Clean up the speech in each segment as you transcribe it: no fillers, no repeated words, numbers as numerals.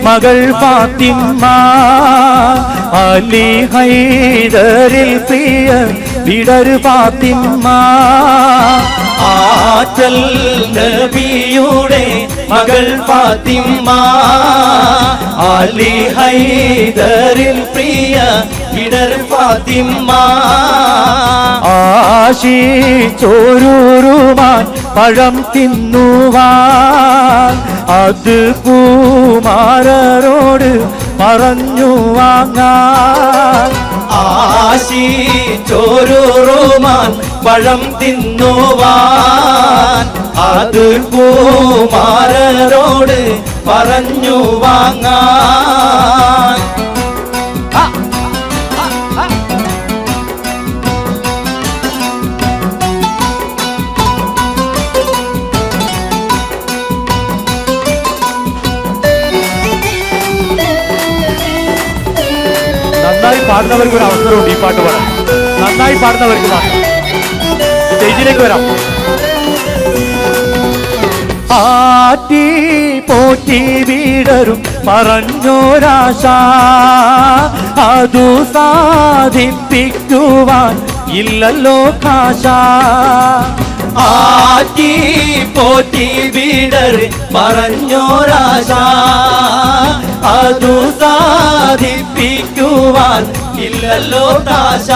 മകൾ ഫാത്തിമ അലി ഹൈദരിൽ പ്രിയ വിടര് ഫാത്തിമ ആറ്റൽ നബിയുടെ മകൾ ഫാത്തിമ അലി ഹൈദരിൽ പ്രിയ വിടർ ഫാത്തിമ ആശിച്ചോരൂരുമാൻ പഴം തിന്നുവാൻ അത് കുമാരരോട് പറഞ്ഞു വാങ്ങാൻ ആശിച്ചോരൂരുമാൻ പഴം തിന്നുവാൻ അത് കുമാരരോട് പറഞ്ഞു വാങ്ങാൻ നന്നായി പാടുന്നവർക്ക് ഒരു അവസരമുണ്ട് ഈ പാട്ട് പാടാൻ. നന്നായി പാടുന്നവർക്ക് മാത്രം സ്റ്റേജിലേക്ക് വരാം. ആറ്റി പോറ്റി വീടരും പറഞ്ഞോരാശ അതു സാധിപ്പിക്കുവാൻ ഇല്ലല്ലോ കാശ. ആറ്റി പോറ്റി വീടർ പറഞ്ഞോരാശ അതു സാധിപ്പിക്കുവാൻ ഇല്ലല്ലോ കാശ.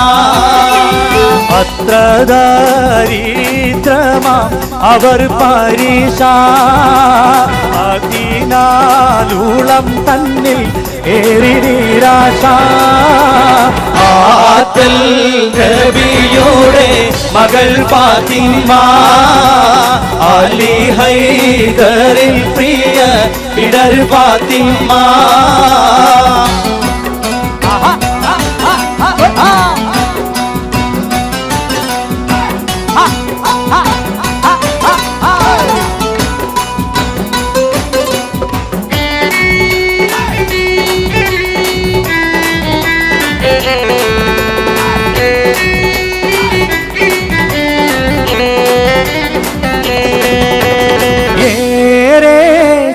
അത്ര ദരിദ്രമാം അവർ പരീക്ഷ അതിനാലുളം തന്നിൽ ഏറി നിരാശ. ആറ്റൽ നബിയുടെ മകൾ ഫാത്തിമ അലി ഹൈദരിൽ പ്രിയ വിടർ ഫാത്തിമ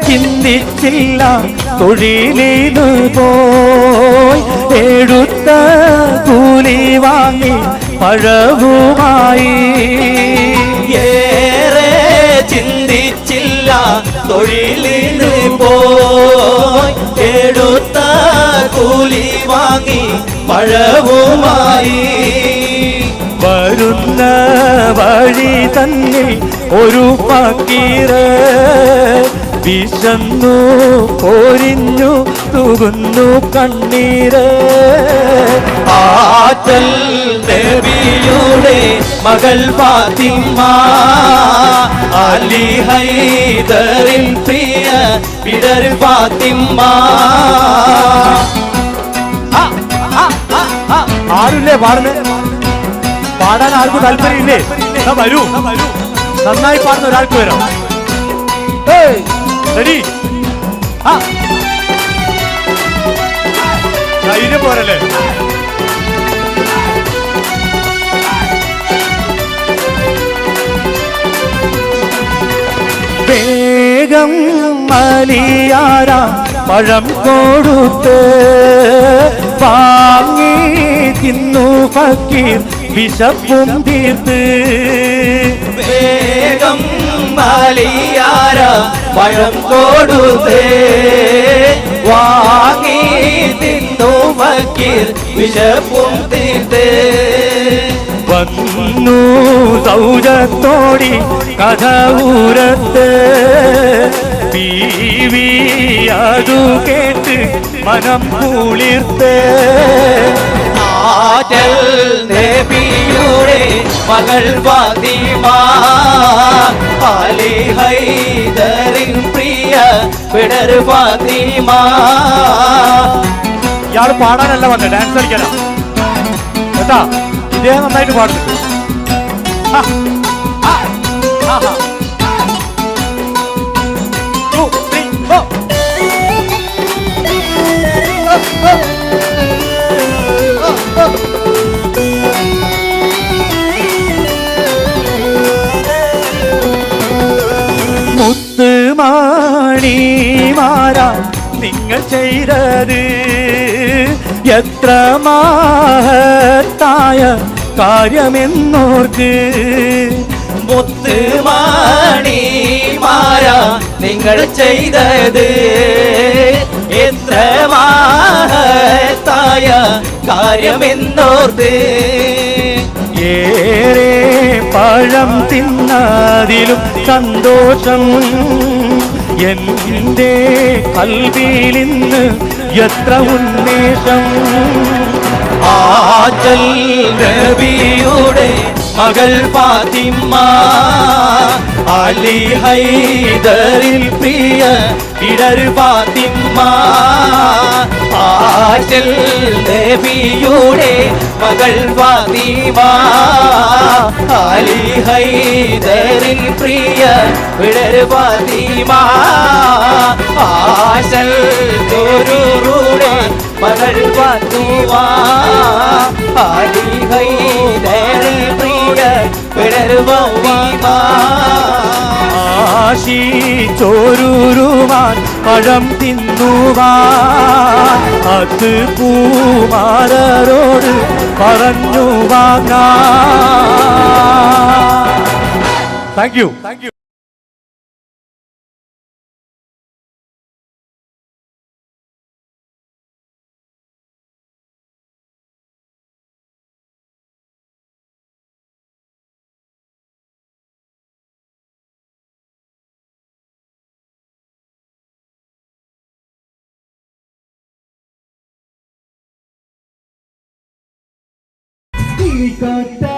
ചിന്തിച്ചില്ല തൊഴിലിനു പോയി എടുത്ത കൂലി വാങ്ങി പഴവുമായി. ഏറെ ചിന്തിച്ചില്ല തൊഴിലിന് പോയി എടുത്ത കൂലി വാങ്ങി പഴവുമായി. വരുന്ന വഴി തന്നെ ഒരു ഫക്കീറ് വിശന്നു പോരിഞ്ഞു തൂകുന്നു കണ്ണീര്. ആറ്റൽ നബിയുടെ മകൾ ഫാത്തിമ അലി ഹൈദരിൽ പ്രിയ വിടർ ഫാത്തിമ. ആരുല്ലേ പാടുന്നേ? പാടാൻ ആർക്കും താല്പര്യമില്ലേ? വരൂ, നന്നായി പാടുന്ന ഒരാൾക്ക് വരാം. ധൈര്യം പോരല്ലേ? വേഗം മലിയാര പഴം കൊടുത്ത് വാങ്ങി തിന്നു ഫക്കീർ വിശപ്പും തീർത്ത്. വേഗം മലിയാര പഴം കൊടുത്ത് വാങ്ങി തിന്നു ഫക്കീർ വിശപ്പും തീർത്ത്. വന്നു സൗജത്തോടി കഥ ഊരത്ത് ബീവി അതു കേട്ട് മനം കുളിർത്ത്. ആറ്റൽ നബിയുടെ മകൾ ഫാത്തിമ അലി ഹൈദരിൻ പ്രിയ വിടർ ഫാത്തിമ. ഇയാൾ പാടാനല്ല വന്നെ, ഡാൻസ് കളിക്കാനാ കേട്ടാ. ഇദ്ദേഹം നന്നായിട്ട് പാടുന്നു. മുത്തുമാണിമാരാ നിങ്ങൾ നിങ്ങൾ ചെയ്തത് എത്ര മഹത്തായ കാര്യമെന്നോർക്ക്. മുത്തുമാണിമാര നിങ്ങൾ ചെയ്തത് എത്ര മഹത്തായ കാര്യമെന്നോർത്ത്. ഏറെ പഴം തിന്നതിലും സന്തോഷം എൻ്റെ കൽവിലിന്ന് എത്ര ഉന്മേഷം. ആജൽ നബിയുടെ മകൾ ഫാത്തിമ അലി ഹൈദറിൽ പ്രിയ ഇടർ ഫാത്തിമ. ആജൽ നബിയുടെ മകൾ ഫാത്തിമ അലി ഹൈദറിൽ പ്രിയ ഇടർ ഫാത്തിമ. ആശൽ തോരൂരുടെ മകൾ ഫാത്തിമ അലി ഹൈദറിൽ പ്രിയ ഇടർ ഫാത്തിമ. ആശിച്ചോരുരുവാൻ പഴം തിന്നുവാൻ അത് പൂമാരോട് പറഞ്ഞു വാങ്ങാൻ. Thank you. got